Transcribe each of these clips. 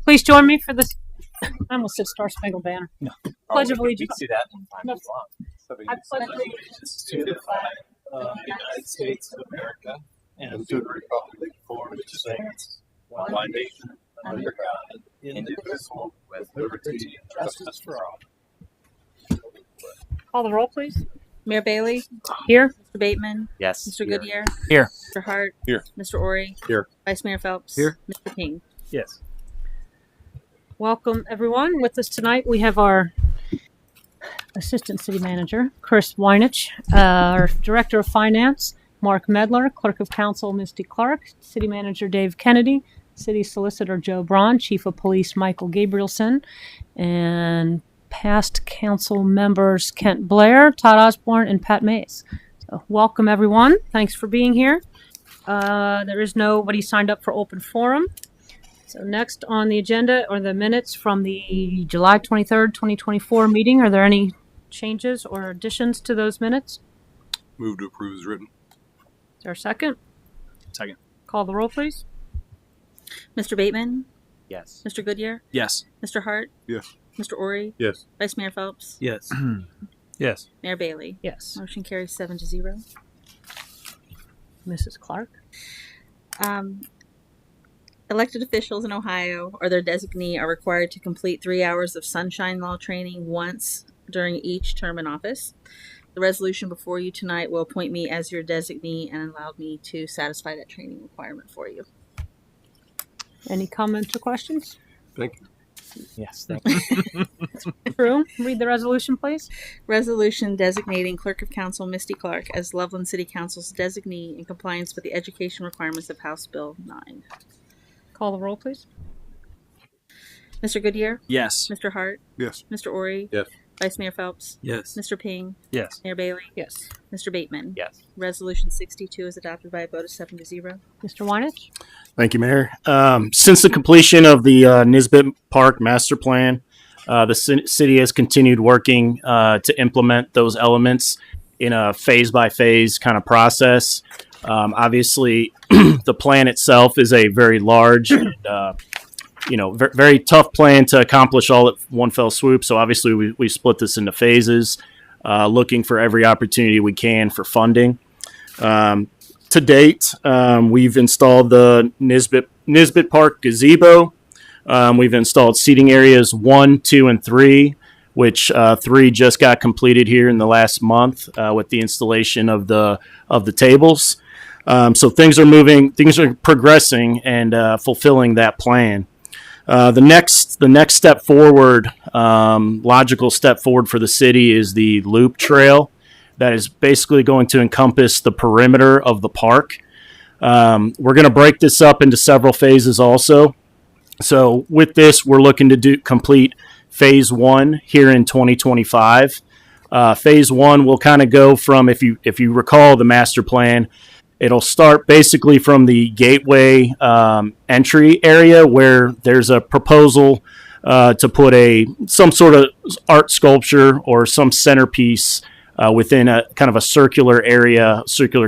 Please join me for this. I almost said Star Spangled Banner. No. Pledge of Allegiance. See that in 5 minutes long. I pledge allegiance To the flag of the United States of America and to the republic for which it stands, one nation, under God, indivisible, with liberty and justice for all. Call the roll, please. Mayor Bailey, Here. Mr. Bateman, Yes. Mr. Goodyear, Here. Mr. Hart, Here. Mr. Ori, Here. Vice Mayor Phelps, Here. Mr. King. Yes. Welcome, everyone. With us tonight, we have our Assistant City Manager, Chris Weinich, our Director of Finance, Mark Medler, Clerk of Council, Misty Clark, City Manager, Dave Kennedy, City Solicitor, Joe Braun, Chief of Police, Michael Gabrielson, and past council members, Kent Blair, Todd Osborne, and Pat Mays. So welcome, everyone. Thanks for being here. There is nobody signed up for open forum. So next on the agenda are the minutes from the July 23rd, 2024 meeting. Are there any changes or additions to those minutes? Move to approve as written. Is there a second? Second. Call the roll, please. Mr. Bateman, Yes. Mr. Goodyear, Yes. Mr. Hart, Yes. Mr. Ori, Yes. Vice Mayor Phelps, Yes. Yes. Mayor Bailey. Yes. Motion carries 7-0. Mrs. Clark. Elected officials in Ohio or their designee are required to complete 3 hours of sunshine law training once during each term in office. The resolution before you tonight will appoint me as your designee and allow me to satisfy that training requirement for you. Any comments or questions? Thank you. Yes. Thank you. Drew, read the resolution, please. Resolution designating Clerk of Council Misty Clark as Loveland City Council's designee in compliance with the education requirements of House Bill 9. Call the roll, please. Mr. Goodyear, Yes. Mr. Hart, Yes. Mr. Ori, Yes. Vice Mayor Phelps, Yes. Mr. Ping, Yes. Mayor Bailey, Yes. Mr. Bateman. Yes. Resolution 62 is adopted by a vote of 7-0. Mr. Weinich. Thank you, Mayor. Since the completion of the Nisbet Park Master Plan, the city has continued working to implement those elements in a phase-by-phase kind of process. Obviously, the plan itself is a very large, very tough plan to accomplish all at one fell swoop. So obviously, we split this into phases, looking for every opportunity we can for funding. To date, we've installed the Nisbet Park gazebo. We've installed seating areas 1, 2, and 3, which 3 just got completed here in the last month with the installation of the tables. So things are moving, things are progressing and fulfilling that plan. The next step forward, logical step forward for the city is the Loop Trail. That is basically going to encompass the perimeter of the park. We're going to break this up into several phases also. So with this, we're looking to complete phase 1 here in 2025. Phase 1 will kind of go from, if you recall the master plan, it'll start basically from the gateway entry area where there's a proposal to put some sort of art sculpture or some centerpiece within a kind of a circular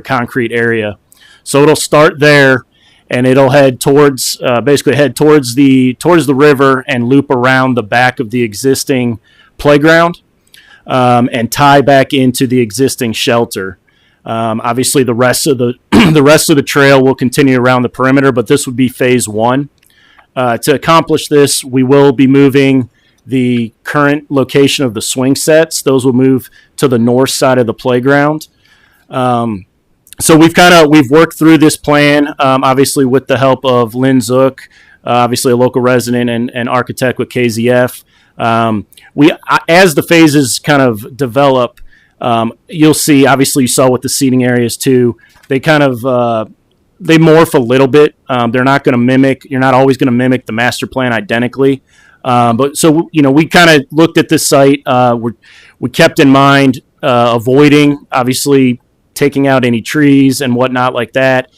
concrete area. So it'll start there, and it'll head towards the river and loop around the back of the existing playground and tie back into the existing shelter. Obviously, the rest of the trail will continue around the perimeter, but this would be phase 1. To accomplish this, we will be moving the current location of the swing sets. Those will move to the north side of the playground. So we've worked through this plan, obviously with the help of Lynn Zook, obviously a local resident and architect with KZF. As the phases kind of develop, you'll see, obviously you saw with the seating areas too, they kind of, they morph a little bit. You're not always going to mimic the master plan identically. But so, we kind of looked at this site. We kept in mind avoiding, obviously, taking out any trees and whatnot like that.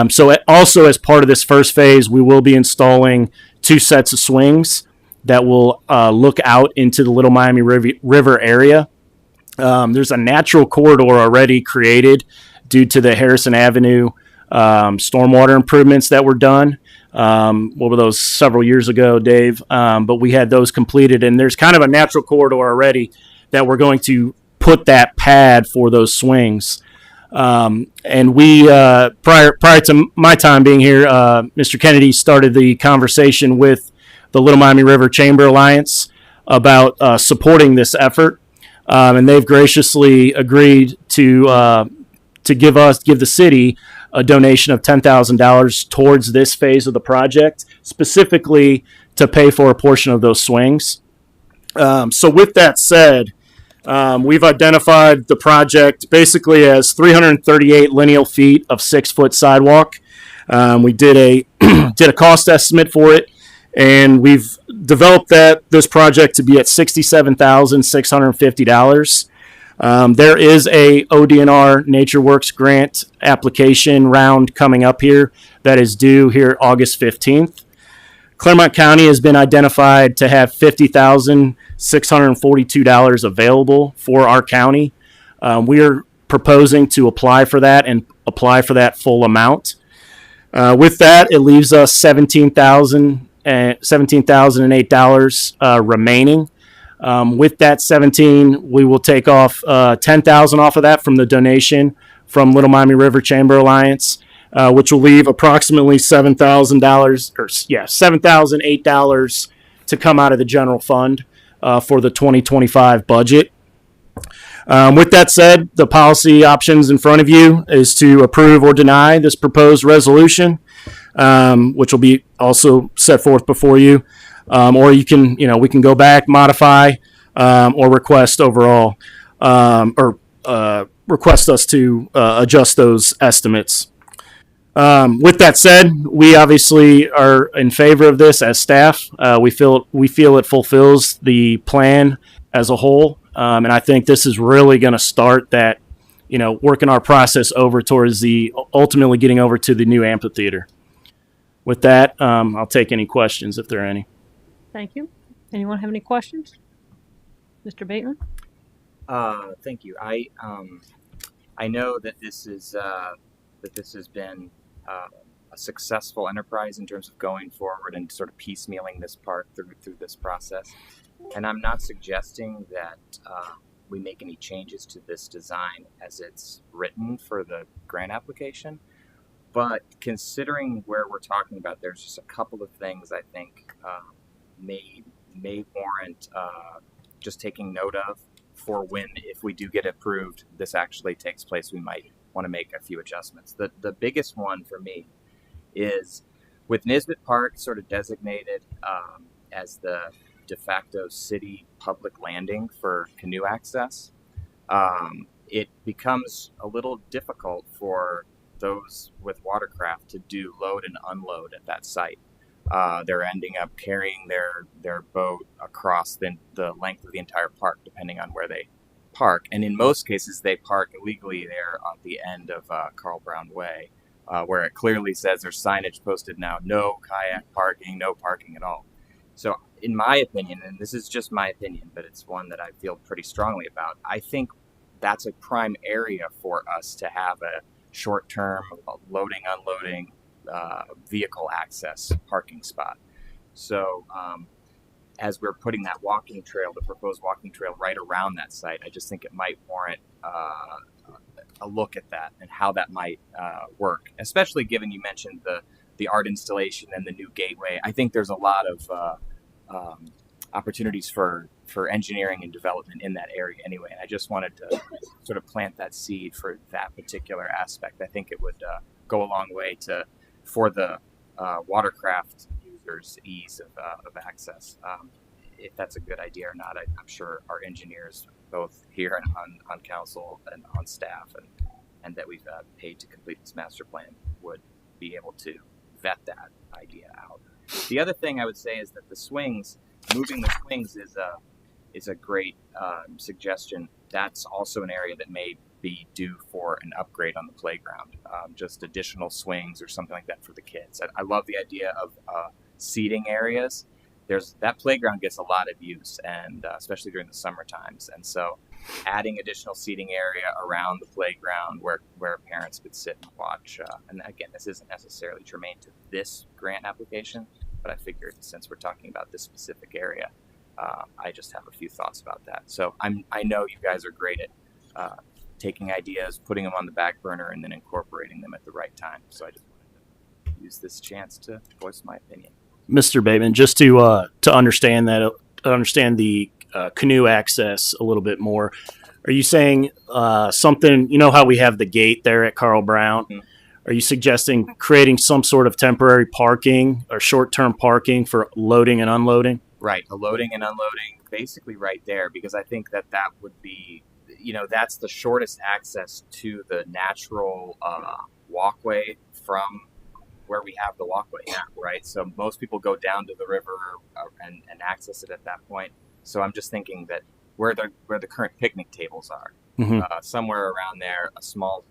So also as part of this first phase, we will be installing 2 sets of swings that will look out into the Little Miami River area. There's a natural corridor already created due to the Harrison Avenue stormwater improvements that were done. What were those, several years ago, Dave? But we had those completed, and there's kind of a natural corridor already that we're going to put that pad for those swings. And we, prior to my time being here, Mr. Kennedy started the conversation with the Little Miami River Chamber Alliance about supporting this effort, and they've graciously agreed to give the city a donation of $10,000 towards this phase of the project, specifically to pay for a portion of those swings. So with that said, we've identified the project basically as 338 lineal feet of 6-foot sidewalk. We did a cost estimate for it, and we've developed this project to be at $67,650. There is a ODNR NatureWorks grant application round coming up here that is due here August 15th. Clermont County has been identified to have $50,642 available for our county. We are proposing to apply for that and apply for that full amount. With that, it leaves us $17,008 remaining. With that 17, we will take off $10,000 off of that from the donation from Little Miami River Chamber Alliance, which will leave approximately $7,008 to come out of the general fund for the 2025 budget. With that said, the policy options in front of you is to approve or deny this proposed resolution, which will be also set forth before you. Or we can go back, modify, or request overall, request us to adjust those estimates. With that said, we obviously are in favor of this as staff. We feel it fulfills the plan as a whole, and I think this is really going to start that, working our process over towards the ultimately getting over to the new amphitheater. With that, I'll take any questions if there are any. Thank you. Anyone have any questions? Mr. Bateman? Thank you. I know that this has been a successful enterprise in terms of going forward and sort of piecemealing this part through this process. And I'm not suggesting that we make any changes to this design as it's written for the grant application. But considering where we're talking about, there's just a couple of things I think may warrant just taking note of for when, if we do get approved, this actually takes place. We might want to make a few adjustments. The biggest one for me is with Nisbet Park sort of designated as the de facto city public landing for canoe access. It becomes a little difficult for those with watercraft to do load and unload at that site. They're ending up carrying their boat across the length of the entire park, depending on where they park. And in most cases, they park illegally there at the end of Carl Brown Way, where it clearly says there's signage posted now, no kayak parking, no parking at all. So in my opinion, and this is just my opinion, but it's one that I feel pretty strongly about, I think that's a prime area for us to have a short-term loading, unloading, vehicle access parking spot. So as we're putting that walking trail, the proposed walking trail right around that site, I just think it might warrant a look at that and how that might work, especially given you mentioned the art installation and the new gateway. I think there's a lot of opportunities for engineering and development in that area anyway. And I just wanted to sort of plant that seed for that particular aspect. I think it would go a long way for the watercraft users' ease of access. If that's a good idea or not, I'm sure our engineers, both here and on council and on staff, and that we've paid to complete this master plan, would be able to vet that idea out. The other thing I would say is that moving the swings is a great suggestion. That's also an area that may be due for an upgrade on the playground, just additional swings or something like that for the kids. I love the idea of seating areas, there's that playground gets a lot of use, and especially during the summer times. And so, adding additional seating area around the playground where parents could sit and watch. And again, this isn't necessarily germane to this grant application, but I figured since we're talking about this specific area, I just have a few thoughts about that. So I know you guys are great at taking ideas, putting them on the back burner, and then incorporating them at the right time. So I just wanted to use this chance to voice my opinion. Mr. Bateman, just to understand the canoe access a little bit more, are you saying something? You know how we have the gate there at Carl Brown? Mhm. Are you suggesting creating some sort of temporary parking or short-term parking for loading and unloading? Right, a loading and unloading, basically right there, because I think that would be, that's the shortest access to the natural walkway from where we have the walkway now, right? So most people go down to the river and access it at that point. So I'm just thinking that where the current picnic tables are, somewhere around there, a small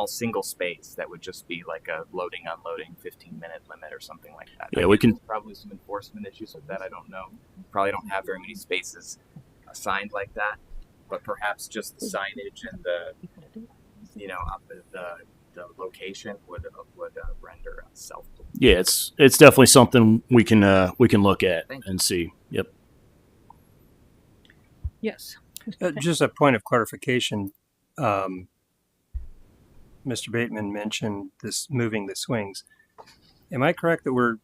single space that would just be like a loading unloading 15-minute limit or something like that. Yeah, we can. There's probably some enforcement issues with that. I don't know. Probably don't have very many spaces assigned like that, but perhaps just the signage and the location would render self. Yeah, it's definitely something we can look at and see. Yep. Yes. Just a point of clarification. Mr. Bateman mentioned this moving the swings. Am I correct that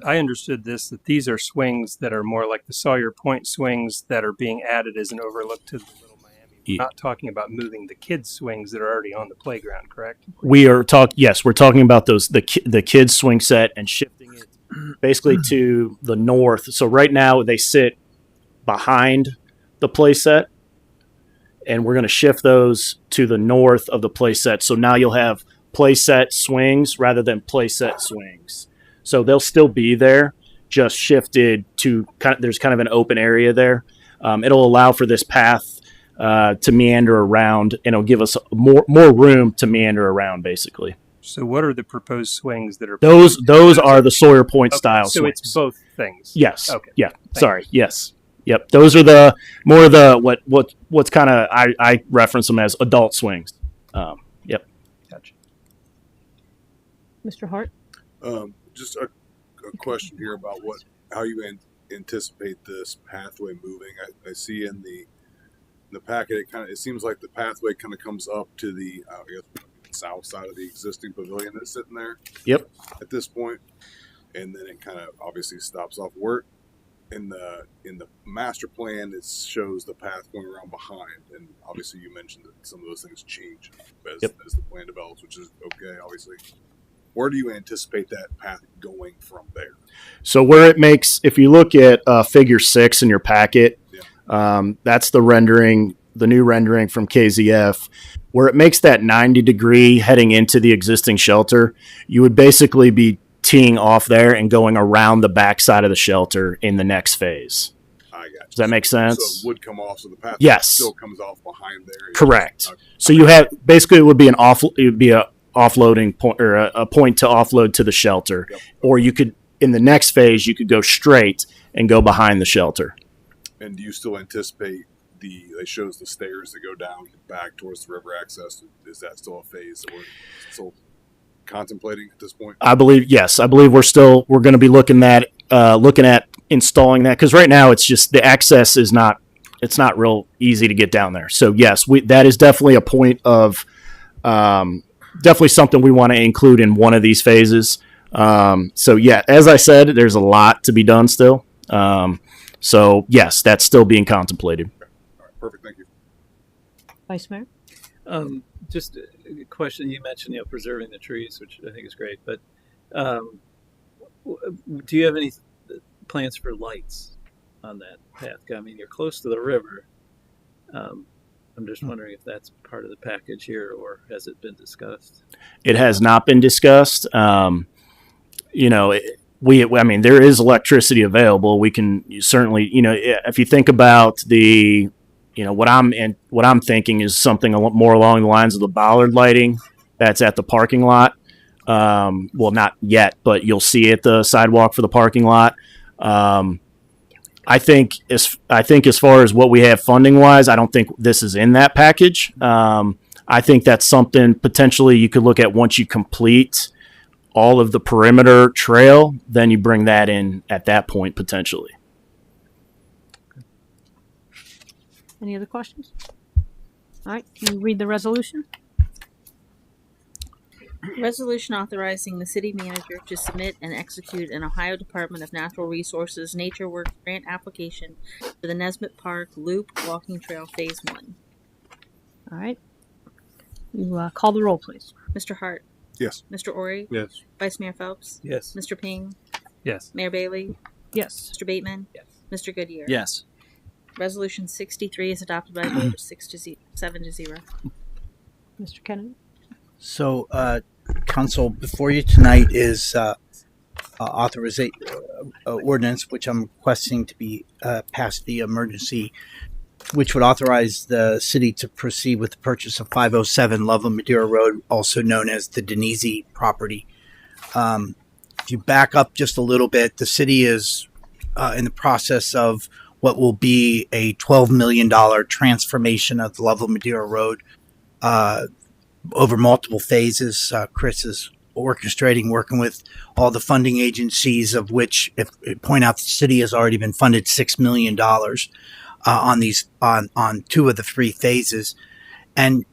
I understood that these are swings that are more like the Sawyer Point swings that are being added as an overlook to the Little Miami. We're not talking about moving the kids' swings that are already on the playground, correct? We're talking about those the kids swing set and shifting it basically to the north. So right now they sit behind the play set, and we're going to shift those to the north of the play set. So now you'll have play set swings rather than play set swings. So they'll still be there, just shifted to there's kind of an open area there. It'll allow for this path to meander around, and it'll give us more room to meander around, basically. So what are the proposed swings that are... Those are the Sawyer Point style so swings. It's both things? Yes. Okay. Yeah. Thank Sorry. Yes. Yep. Those are the more of the what's kind of I reference them as adult swings. Yep. Gotcha. Mr. Hart? Just a question here about how you anticipate this pathway moving. I see in the packet it seems like the pathway kind of comes up to the south side of the existing pavilion that's sitting there. Yep. At this point, and then it kind of obviously stops off. Where in the master plan it shows the path going around behind, and obviously you mentioned that some of those things change as the plan develops, which is okay, obviously. Where do you anticipate that path going from there? So where it makes, if you look at Figure 6 in your packet, that's the new rendering from KZF, where it makes that 90-degree heading into the existing shelter. You would basically be teeing off there and going around the backside of the shelter in the next phase. I got you. Does that make sense? So it would come off, so the path still comes off behind there. Correct. Okay. So you have basically it would be a offloading point or a point to offload to the shelter, or you could in the next phase you could go straight and go behind the shelter. And do you still anticipate it shows the stairs that go down back towards the river access? Is that still a phase that we're still contemplating at this point? I believe we're going to be looking at installing that, because right now it's just the access is not real easy to get down there. So yes, that is definitely a point of definitely something we want to include in one of these phases. So yeah, as I said, there's a lot to be done still. So yes, that's still being contemplated. All right, perfect. Thank you. Vice Mayor? Just a question. You mentioned, preserving the trees, which I think is great, but do you have any plans for lights on that path? I mean, you're close to the river. I'm just wondering if that's part of the package here, or has it been discussed? It has not been discussed. There is electricity available. We can certainly, if you think about what I'm thinking is something a lot more along the lines of the bollard lighting that's at the parking lot. Well, not yet, but you'll see it, the sidewalk for the parking lot. I think as far as what we have funding wise, I don't think this is in that package. I think that's something potentially you could look at once you complete all of the perimeter trail, then you bring that in at that point potentially. Any other questions? All right, can you read the resolution? Resolution authorizing the city manager to submit and execute an Ohio Department of Natural Resources Nature Works grant application for the Nesbitt Park Loop Walking Trail Phase 1. All right. You call the roll, please. Mr. Hart, Yes. Mr. Ori, Yes. Vice Mayor Phelps, Yes. Mr. Ping, Yes. Mayor Bailey, Yes. Mr. Bateman, Yes. Mr. Goodyear. Yes. Resolution 63 is adopted by a vote of 7 to 0. Mr. Kennedy? So, Council, before you tonight is authorization ordinance, which I'm requesting to be passed via emergency, which would authorize the city to proceed with the purchase of 507 Loveland Madeira Road, also known as the Denise property. If you back up just a little bit, the city is in the process of what will be a $12 million transformation of the Loveland Madeira Road over multiple phases. Chris is orchestrating, working with all the funding agencies, of which, if point out, the city has already been funded $6 million on two of the three phases, and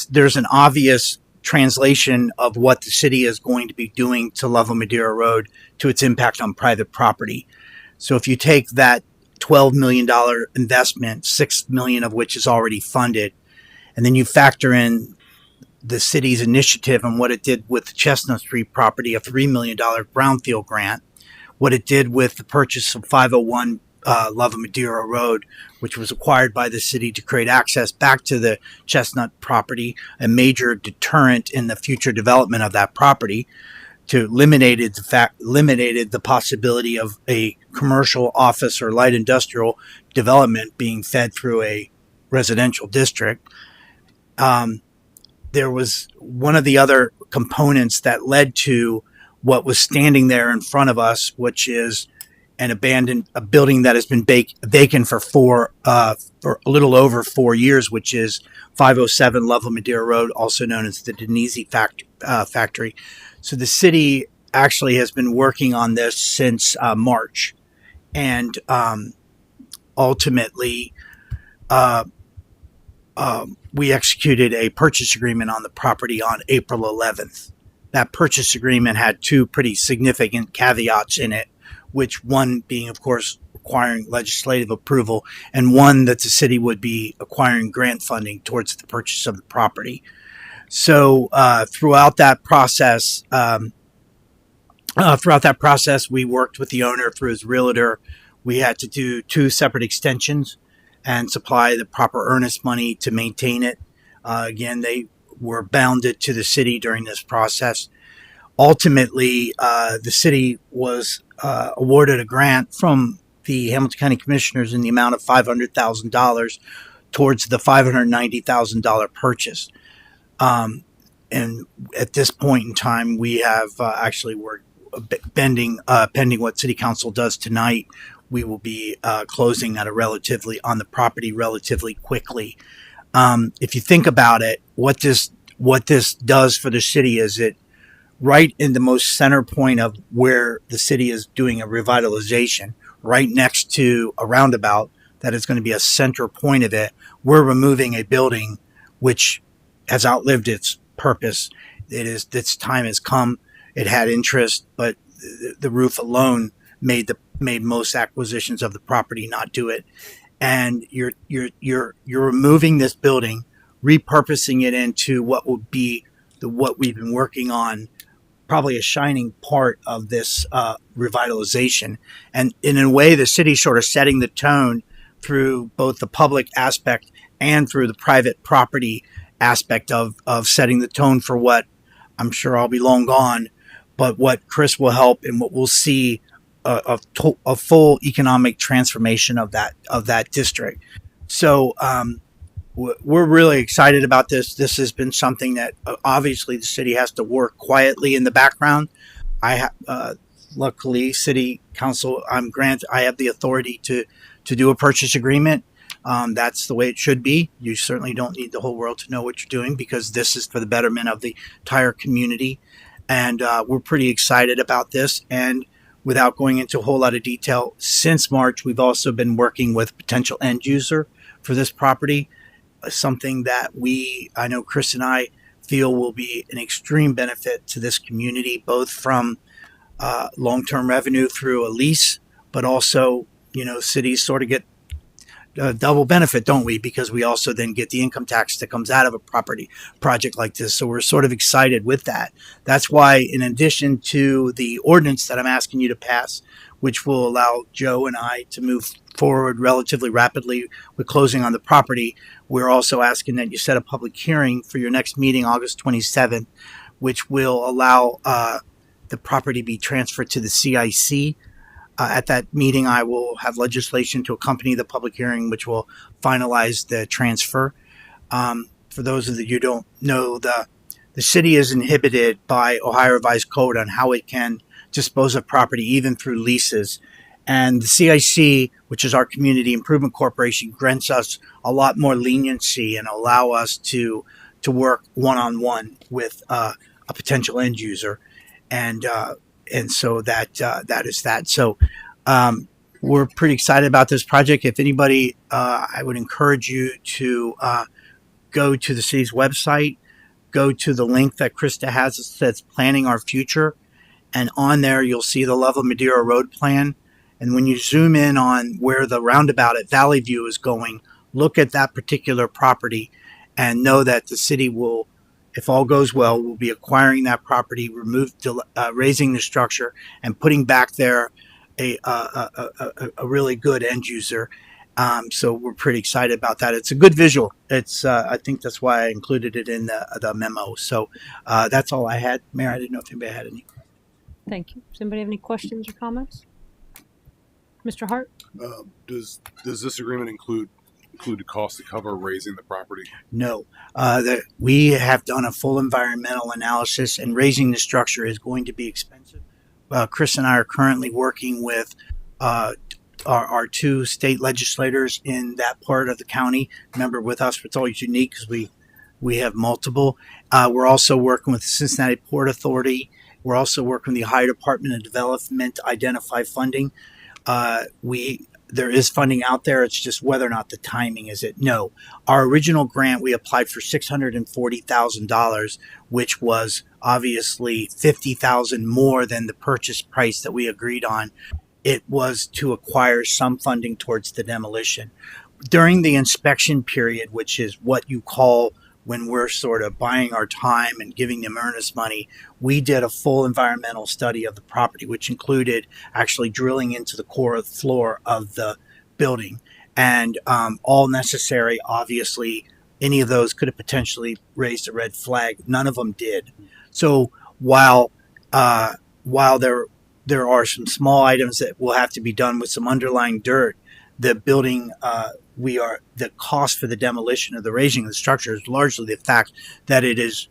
there's an obvious translation of what the city is going to be doing to Loveland Madeira Road to its impact on private property. So if you take that $12 million investment, $6 million of which is already funded, and then you factor in the city's initiative and what it did with the Chestnut Street property, a $3 million brownfield grant, what it did with the purchase of 501 Loveland Madeira Road, which was acquired by the city to create access back to the Chestnut property, a major deterrent in the future development of that property, to eliminated the possibility of a commercial, office, or light industrial development being fed through a residential district. There was one of the other components that led to what was standing there in front of us, which is a building that has been vacant for a little over 4 years, which is 507 Loveland Madeira Road, also known as the Denise factory. So the city actually has been working on this since March, and ultimately we executed a purchase agreement on the property on April 11th. That purchase agreement had two pretty significant caveats in it, which one being, of course, requiring legislative approval, and one that the city would be acquiring grant funding towards the purchase of the property. So throughout that process, we worked with the owner through his realtor. We had to do 2 separate extensions and supply the proper earnest money to maintain it. Again, they were bounded to the city during this process. Ultimately, the city was awarded a grant from the Hamilton County Commissioners in the amount of $500,000 towards the $590,000 purchase. And at this point in time, we have we're pending what City Council does tonight. We will be closing on the property relatively quickly. If you think about it, what this does for the city is it right in the most center point of where the city is doing a revitalization, right next to a roundabout that is going to be a center point of it. We're removing a building which has outlived its purpose. Its time has come. It had interest, but the roof alone made most acquisitions of the property not do it. And you're removing this building, repurposing it into what will be what we've been working on, probably a shining part of this revitalization. And in a way, the city's sort of setting the tone through both the public aspect and through the private property aspect of setting the tone for what I'm sure I'll be long gone, but what Chris will help and what we'll see a full economic transformation of that district. So we're really excited about this. This has been something that obviously the city has to work quietly in the background. Luckily, city council, I have the authority to do a purchase agreement. That's the way it should be. You certainly don't need the whole world to know what you're doing, because this is for the betterment of the entire community. And we're pretty excited about this. And without going into a whole lot of detail, since March, we've also been working with potential end user for this property, something that I know Chris and I feel will be an extreme benefit to this community, both from long-term revenue through a lease, but also, cities sort of get a double benefit, don't we? Because we also then get the income tax that comes out of a property project like this. So we're sort of excited with that. That's why, in addition to the ordinance that I'm asking you to pass, which will allow Joe and I to move forward relatively rapidly with closing on the property, we're also asking that you set a public hearing for your next meeting, August 27th, which will allow the property be transferred to the CIC. At that meeting, I will have legislation to accompany the public hearing, which will finalize the transfer. For those of you who don't know, the city is inhibited by Ohio Revised Code on how it can dispose of property, even through leases. And the CIC, which is our Community Improvement Corporation, grants us a lot more leniency and allow us to work one-on-one with a potential end user. And so that is that. So we're pretty excited about this project. If anybody, I would encourage you to go to the city's website, go to the link that Krista has that says Planning Our Future. And on there, you'll see the Love of Madeira Road plan. And when you zoom in on where the roundabout at Valley View is going, look at that particular property and know that the city will, if all goes well, we'll be acquiring that property, raising the structure, and putting back there a really good end user. So we're pretty excited about that. It's a good visual. It's I think that's why I included it in the memo. So that's all I had. Mayor, I didn't know if anybody had any. Thank you. Does anybody have any questions or comments? Mr. Hart? Does this agreement include the cost to cover raising the property? No. We have done a full environmental analysis, and raising the structure is going to be expensive. Chris and I are currently working with our two state legislators in that part of the county. Remember, with us, it's always unique because we have multiple. We're also working with the Cincinnati Port Authority. We're also working with the Ohio Department of Development to identify funding. There is funding out there. It's just whether or not the timing is it. No. Our original grant, we applied for $640,000, which was obviously $50,000 more than the purchase price that we agreed on. It was to acquire some funding towards the demolition. During the inspection period, which is what you call when we're sort of buying our time and giving them earnest money, we did a full environmental study of the property, which included actually drilling into the core of the floor of the building. And all necessary, obviously, any of those could have potentially raised a red flag. None of them did. So while there are some small items that will have to be done with some underlying dirt, the building, the cost for the demolition of the raising of the structure is largely the fact that it is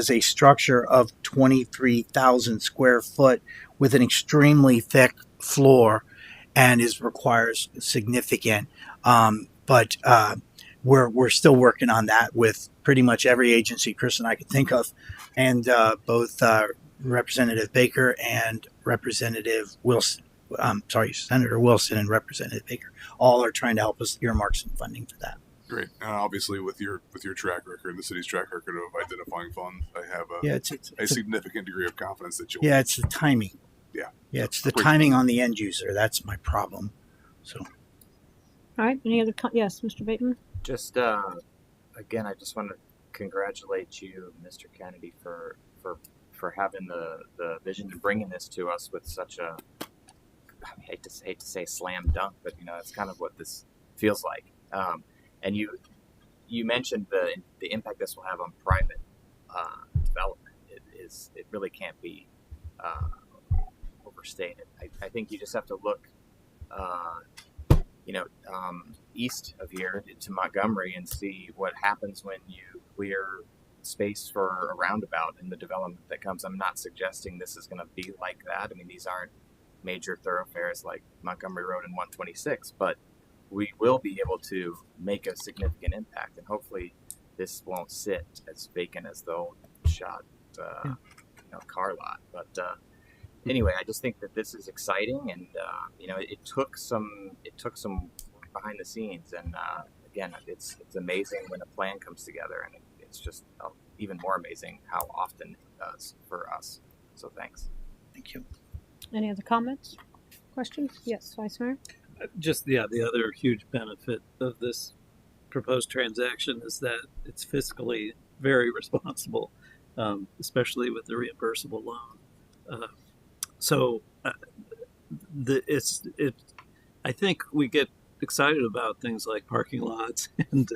a structure of 23,000 square foot with an extremely thick floor and requires significant. But we're still working on that with pretty much every agency Chris and I could think of, and both Representative Baker and Representative Wilson. Senator Wilson and Representative Baker all are trying to help us earmark some funding for that. Great. And obviously, with your track record, the city's track record of identifying funds, I have a significant degree of confidence that you'll. Yeah, it's the timing. Yeah. Yeah, it's the timing on the end user. That's my problem. So. All right. Any other? Yes, Mr. Bateman. Just again, I just want to congratulate you, Mr. Kennedy, for having the vision and bringing this to us with such a. I hate to say slam dunk, but it's kind of what this feels like. And you mentioned the impact this will have on private development. It really can't be overstated. I think you just have to look, east of here to Montgomery and see what happens when you clear space for a roundabout and the development that comes. I'm not suggesting this is going to be like that. I mean, these aren't major thoroughfares like Montgomery Road and 126, but we will be able to make a significant impact, and hopefully this won't sit as vacant as the old shot car lot. But anyway, I just think that this is exciting, and it took some work behind the scenes, and again, it's amazing when a plan comes together, and it's just even more amazing how often it does for us. So thanks. Thank you. Any other comments, questions? Yes, Vice Mayor. The other huge benefit of this proposed transaction is that it's fiscally very responsible, especially with the reimbursable loan. I think we get excited about things like parking lots and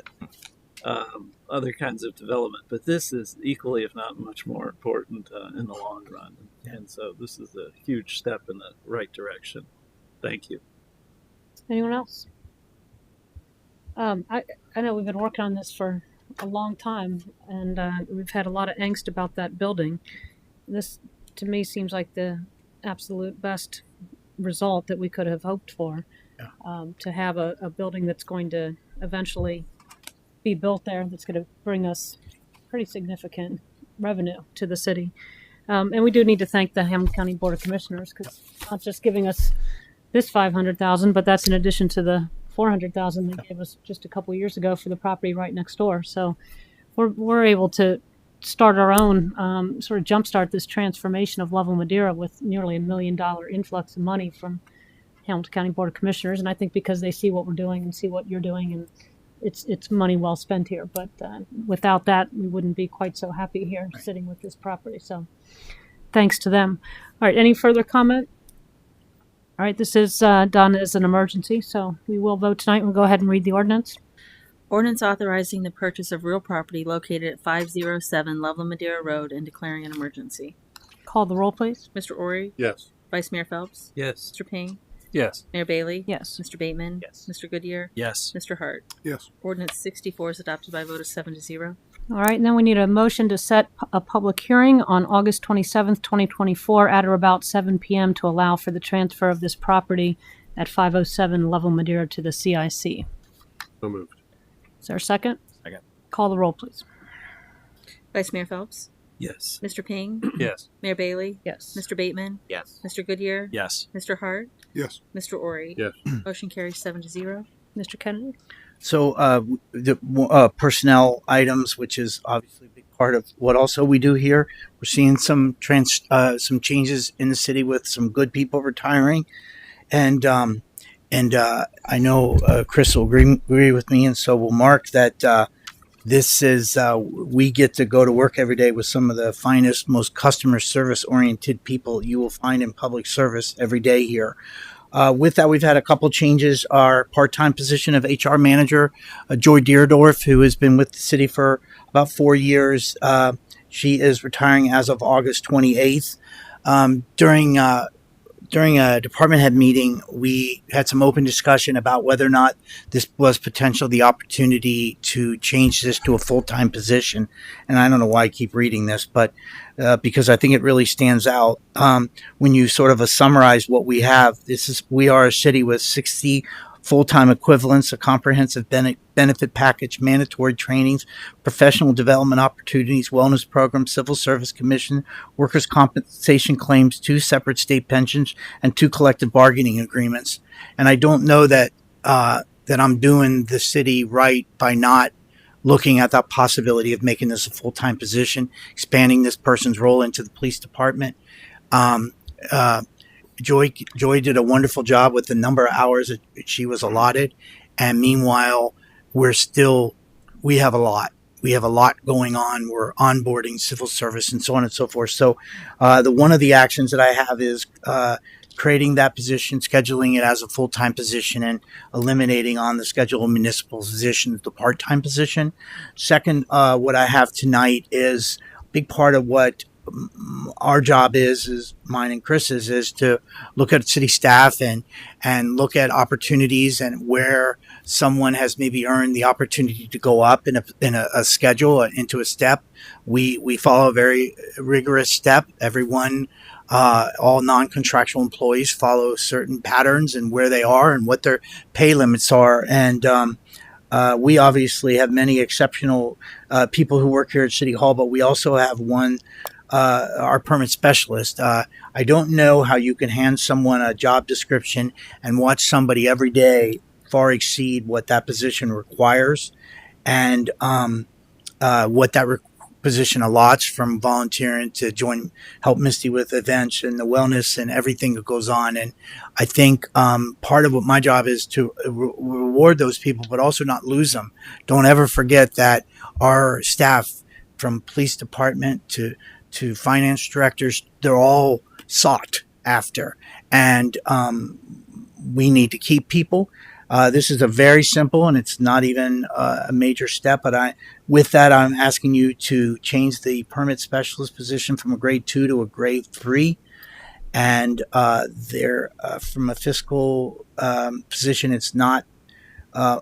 other kinds of development, but this is equally, if not much more important in the long run. And so this is a huge step in the right direction. Thank you. Anyone else? I know we've been working on this for a long time, and we've had a lot of angst about that building. This, to me, seems like the absolute best result that we could have hoped for. To have a building that's going to eventually be built there, that's going to bring us pretty significant revenue to the city. And we do need to thank the Hamilton County Board of Commissioners, because not just giving us this $500,000, but that's in addition to the $400,000 they gave us just a couple years ago for the property right next door. So we're able to start our own, sort of jumpstart this transformation of Level Madeira with nearly $1 million influx of money from Hamilton County Board of Commissioners. And I think because they see what we're doing and see what you're doing, and it's money well spent here. But without that, we wouldn't be quite so happy here sitting with this property. So thanks to them. All right, any further comment? All right, this is done as an emergency, so we will vote tonight. We'll go ahead and read the ordinance. Ordinance authorizing the purchase of real property located at 507 Loveland Madeira Road and declaring an emergency. Call the roll, please. Mr. Ori? Yes. Vice Mayor Phelps? Yes. Mr. Ping? Yes. Mayor Bailey? Yes. Mr. Bateman? Yes. Mr. Goodyear? Yes. Mr. Hart? Yes. Ordinance 64 is adopted by a vote of 7-0. All right, and then we need a motion to set a public hearing on August 27th, 2024 at or about 7 p.m. to allow for the transfer of this property at 507 Level Madeira to the CIC. So moved. Is there a second? Second. Call the roll, please. Vice Mayor Phelps? Yes. Mr. Ping? Yes. Mayor Bailey? Yes. Mr. Bateman? Yes. Mr. Goodyear? Yes. Mr. Hart? Yes. Mr. Ori? Yes. Motion carries 7-0. Mr. Kennedy? So the personnel items, which is obviously a big part of what also we do here, we're seeing some changes in the city with some good people retiring, and I know Chris will agree with me, and so will Mark, that this is we get to go to work every day with some of the finest, most customer service oriented people you will find in public service every day here. With that, we've had a couple changes. Our part-time position of HR manager, Joy Deerdorf, who has been with the city for about 4 years, she is retiring as of August 28th. During a department head meeting, we had some open discussion about whether or not this was the opportunity to change this to a full-time position. And I don't know why I keep reading this, but because I think it really stands out. When you sort of summarize what we have, we are a city with 60 full-time equivalents, a comprehensive benefit package, mandatory trainings, professional development opportunities, wellness programs, civil service commission, workers' compensation claims, 2 separate state pensions, and 2 collective bargaining agreements. And I don't know that I'm doing the city right by not looking at that possibility of making this a full-time position, expanding this person's role into the police department. Joy did a wonderful job with the number of hours that she was allotted. And meanwhile, we have a lot. We have a lot going on. We're onboarding civil service and so on and so forth. So one of the actions that I have is creating that position, scheduling it as a full-time position, and eliminating on the schedule of municipal positions the part-time position. Second, what I have tonight is a big part of what our job is mine and Chris's, is to look at city staff and look at opportunities and where someone has maybe earned the opportunity to go up in a schedule into a step. We follow a very rigorous step. Everyone all non-contractual employees follow certain patterns and where they are and what their pay limits are. And we obviously have many exceptional people who work here at City Hall, but we also have our permit specialist. I don't know how you can hand someone a job description and watch somebody every day far exceed what that position requires and what that position allots, from volunteering to help Misty with events and the wellness and everything that goes on. And I think part of what my job is to reward those people, but also not lose them. Don't ever forget that our staff, from police department to finance directors, they're all sought after. And we need to keep people. This is a very simple, and it's not even a major step, but with that, I'm asking you to change the permit specialist position from a grade 2 to a grade 3. And from a fiscal position, it's not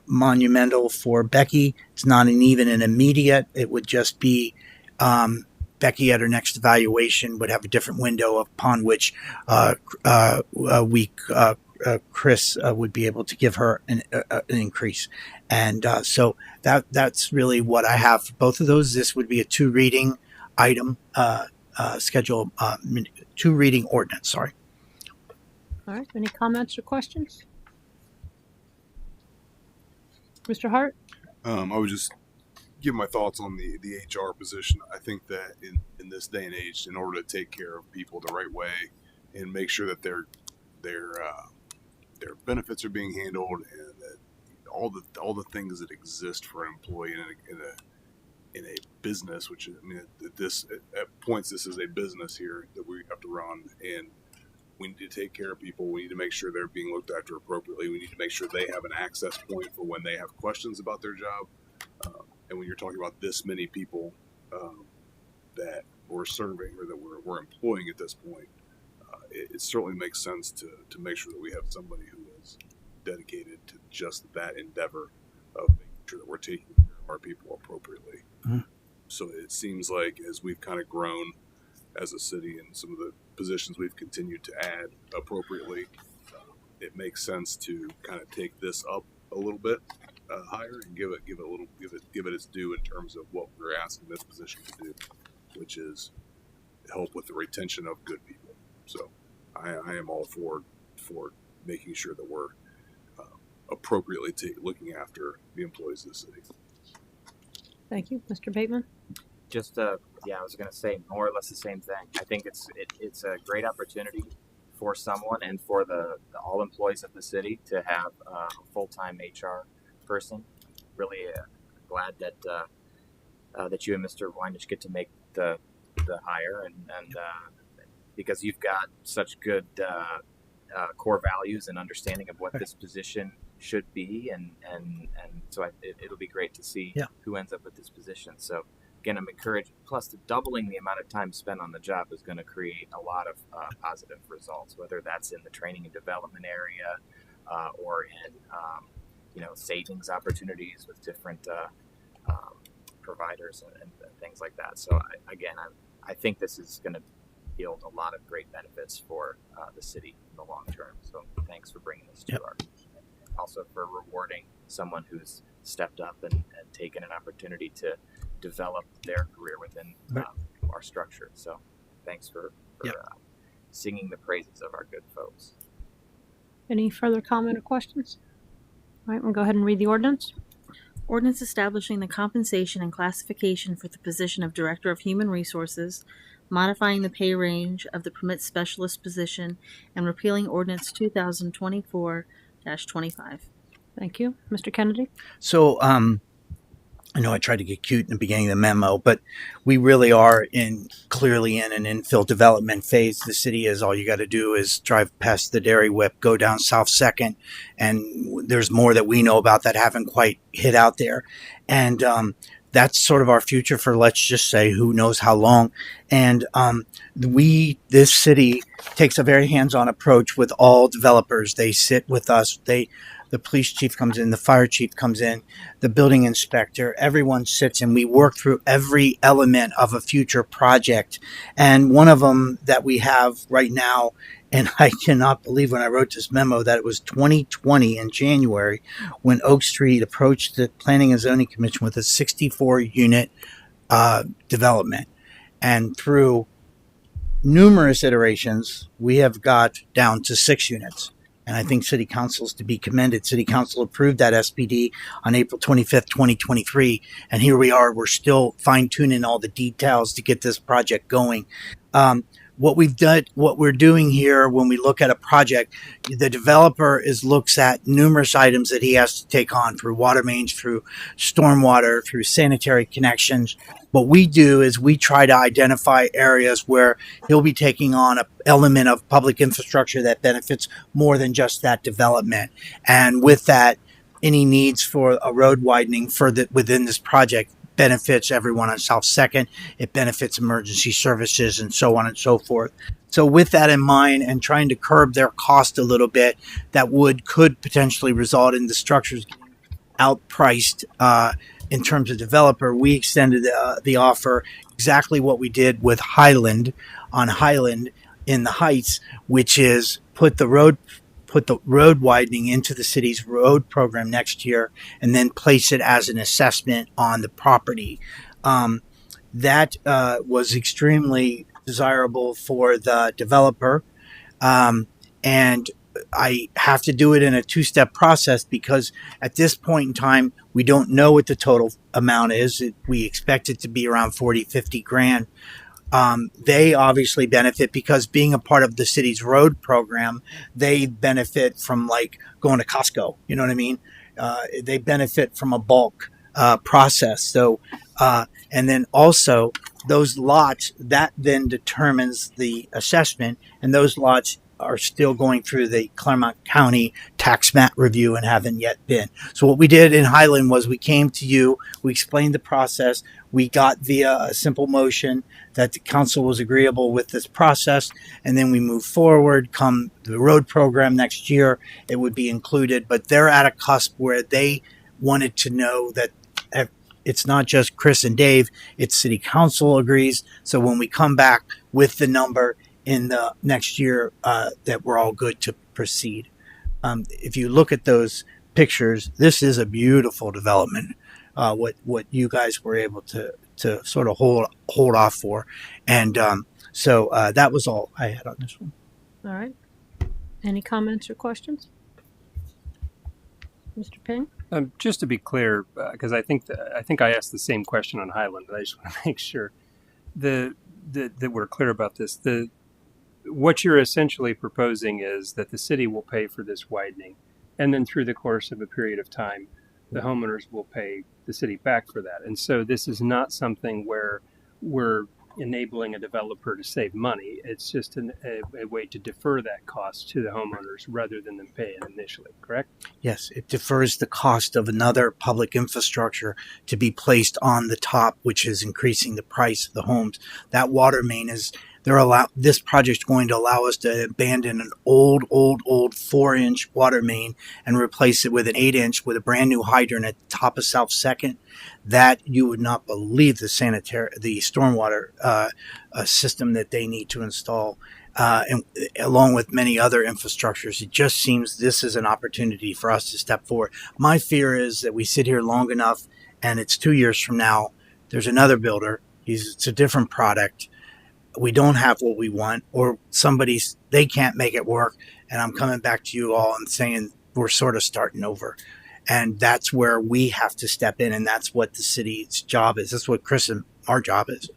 monumental for Becky. It's not even an immediate. It would just be Becky at her next evaluation would have a different window upon which Chris would be able to give her an increase. And so that's really what I have for both of those. This would be a 2-reading item, schedule, 2-reading ordinance, sorry. All right. Any comments or questions? Mr. Hart? I would just give my thoughts on the HR position. I think that in this day and age, in order to take care of people the right way and make sure that their benefits are being handled and that all the things that exist for an employee in a business, which I mean at points this is a business here that we have to run, and we need to take care of people. We need to make sure they're being looked after appropriately. We need to make sure they have an access point for when they have questions about their job. And when you're talking about this many people that we're serving or that we're employing at this point, it certainly makes sense to make sure that we have somebody who is dedicated to just that endeavor of making sure that we're taking care of our people appropriately. Mm-hmm. So it seems like as we've kind of grown as a city and some of the positions we've continued to add appropriately, it makes sense to kind of take this up a little bit higher and give it its due in terms of what we're asking this position to do, which is help with the retention of good people. So I am all for making sure that we're appropriately looking after the employees of the city. Thank you. Mr. Bateman? Just I was going to say more or less the same thing. I think it's a great opportunity for someone and for all employees of the city to have a full-time HR person. Really glad that you and Mr. Weinich get to make the hire and because you've got such good core values and understanding of what this position should be, and so it'll be great to see who ends up with this position. So again, I'm encouraged. Plus, doubling the amount of time spent on the job is going to create a lot of positive results, whether that's in the training and development area or in savings opportunities with different providers and things like that. So I think this is going to yield a lot of great benefits for the city in the long term. So thanks for bringing this to our, also for rewarding someone who's stepped up and taken an opportunity to develop their career within our structure. So thanks for singing the praises of our good folks. Any further comment or questions? All right, we'll go ahead and read the ordinance. Ordinance establishing the compensation and classification for the position of Director of Human Resources, modifying the pay range of the permit specialist position, and repealing Ordinance 2024-25. Thank you. Mr. Kennedy? So I know I tried to get cute in the beginning of the memo, but we really are clearly in an infill development phase. The city is, all you got to do is drive past the Dairy Whip, go down South 2nd, and there's more that we know about that haven't quite hit out there. And that's sort of our future for, let's just say, who knows how long. And this city takes a very hands-on approach with all developers. They sit with us. the police chief comes in, the fire chief comes in, the building inspector, everyone sits and we work through every element of a future project. And one of them that we have right now, and I cannot believe when I wrote this memo that it was 2020 in January when Oak Street approached the Planning and Zoning Commission with a 64 unit development. And through numerous iterations, we have got down to 6 units. And I think City Council is to be commended. City Council approved that SPD on April 25th, 2023. And here we are. We're still fine tuning all the details to get this project going. What we're doing here when we look at a project, the developer looks at numerous items that he has to take on through water mains, through stormwater, through sanitary connections. What we do is we try to identify areas where he'll be taking on an element of public infrastructure that benefits more than just that development. And with that, any needs for a road widening within this project benefits everyone on South 2nd. It benefits emergency services and so on and so forth. So with that in mind and trying to curb their cost a little bit, that could potentially result in the structures outpriced in terms of developer. We extended the offer exactly what we did with Highland in the Heights, which is put the road widening into the city's road program next year and then place it as an assessment on the property. That was extremely desirable for the developer. And I have to do it in a 2-step process because at this point in time, we don't know what the total amount is. We expect it to be around 40, 50 grand. They obviously benefit because being a part of the city's road program, they benefit from like going to Costco. You know what I mean? They benefit from a bulk process. So, and then also those lots that then determines the assessment, and those lots are still going through the Claremont County tax map review and haven't yet been. So what we did in Highland was we came to you, we explained the process, we got via a simple motion that the council was agreeable with this process, and then we moved forward. Come the road program next year, it would be included, but they're at a cusp where they wanted to know that it's not just Chris and Dave, it's city council agrees. So when we come back with the number in the next year, that we're all good to proceed. If you look at those pictures, this is a beautiful development. What you guys were able to sort of hold off for, and so that was all I had on this one. All right. Any comments or questions, Mr. Ping? Just to be clear, because I think I asked the same question on Highland, but I just want to make sure that we're clear about this. What you're essentially proposing is that the city will pay for this widening, and then through the course of a period of time, the homeowners will pay the city back for that. And so this is not something where we're enabling a developer to save money. It's just a way to defer that cost to the homeowners rather than them pay it initially, correct? Yes, it defers the cost of another public infrastructure to be placed on the top, which is increasing the price of the homes. That water main this project's going to allow us to abandon an old 4-inch water main and replace it with an 8-inch with a brand new hydrant at the top of South 2nd. That you would not believe the stormwater system that they need to install, and along with many other infrastructures. It just seems this is an opportunity for us to step forward. My fear is that we sit here long enough, and it's 2 years from now. There's another builder. It's a different product. We don't have what we want, or they can't make it work. And I'm coming back to you all and saying we're sort of starting over. And that's where we have to step in. And that's what the city's job is. That's what Chris and our job is.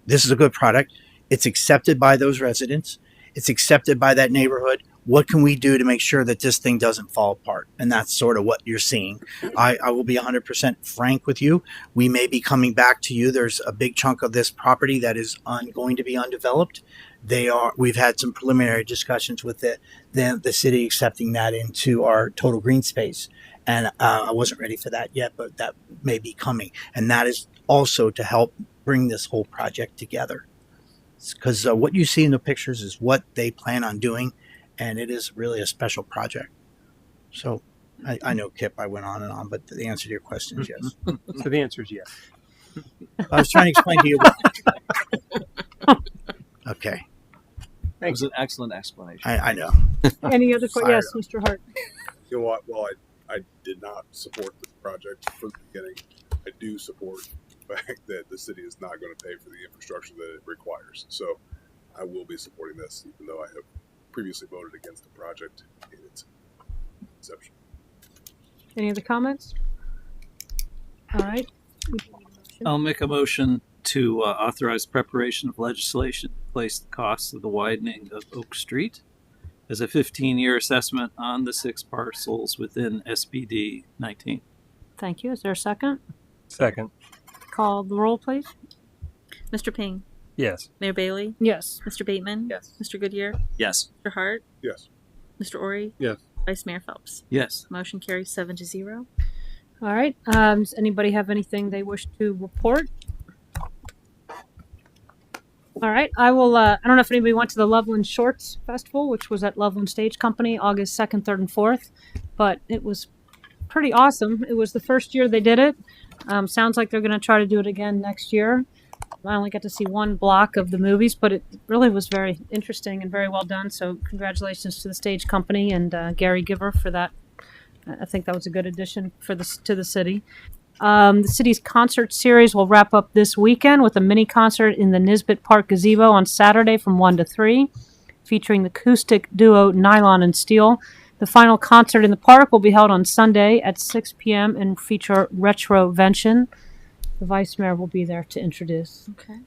This is a good product. It's accepted by those residents. It's accepted by that neighborhood. What can we do to make sure that this thing doesn't fall apart? And that's sort of what you're seeing. I will be 100% frank with you. We may be coming back to you. There's a big chunk of this property that is going to be undeveloped. We've had some preliminary discussions with the city accepting that into our total green space. And I wasn't ready for that yet, but that may be coming. And that is also to help bring this whole project together. Because what you see in the pictures is what they plan on doing. And it is really a special project. So I know, Kip, I went on and on, but the answer to your question is yes. So the answer is yes. I was trying to explain to you. Okay, That was an excellent explanation. I know. Any other Fire yes, Mr. Hart? You know what? Well, I did not support the project from the beginning. I do support the fact that the city is not going to pay for the infrastructure that it requires. So I will be supporting this, even though I have previously voted against the project in its inception. Any other comments? All right. I'll make a motion to authorize preparation of legislation to place the costs of the widening of Oak Street as a 15-year assessment on the 6 parcels within SBD 19. Thank you. Is there a second? Second. Call the roll, please. Mr. Ping, Yes. Mayor Bailey, Yes. Mr. Bateman, Yes. Mr. Goodyear, Yes. Mr. Hart, Yes. Mr. Ori, Yes. Vice Mayor Phelps. Yes. Motion carries 7-0. All right. Does anybody have anything they wish to report? All right. I will. I don't know if anybody went to the Loveland Shorts Festival, which was at Loveland Stage Company, August 2nd, 3rd, and 4th. But it was pretty awesome. It was the first year they did it. Sounds like they're going to try to do it again next year. I only got to see one block of the movies, but it really was very interesting and very well done. So congratulations to the Stage Company and Gary Giver for that. I think that was a good addition to the city. The city's concert series will wrap up this weekend with a mini concert in the Nisbet Park Gazebo on Saturday from 1 to 3, featuring the acoustic duo Nylon and Steel. The final concert in the park will be held on Sunday at 6 p.m. and feature Retrovention. The Vice Mayor will be there to introduce. Okay.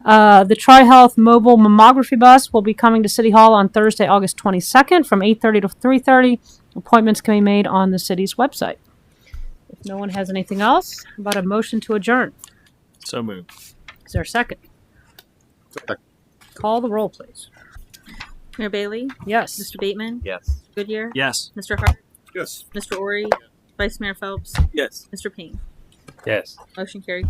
The Tri-Health mobile mammography bus will be coming to City Hall on Thursday, August 22nd from 8:30 to 3:30. Appointments can be made on the city's website. If no one has anything else, how about a motion to adjourn? So moved. Is there a second? Call the roll, please. Mayor Bailey, Yes. Mr. Bateman, Yes. Goodyear, Yes. Mr. Hart, Yes. Mr. Ori, Vice Mayor Phelps, Yes. Mr. Ping. Yes. Motion carries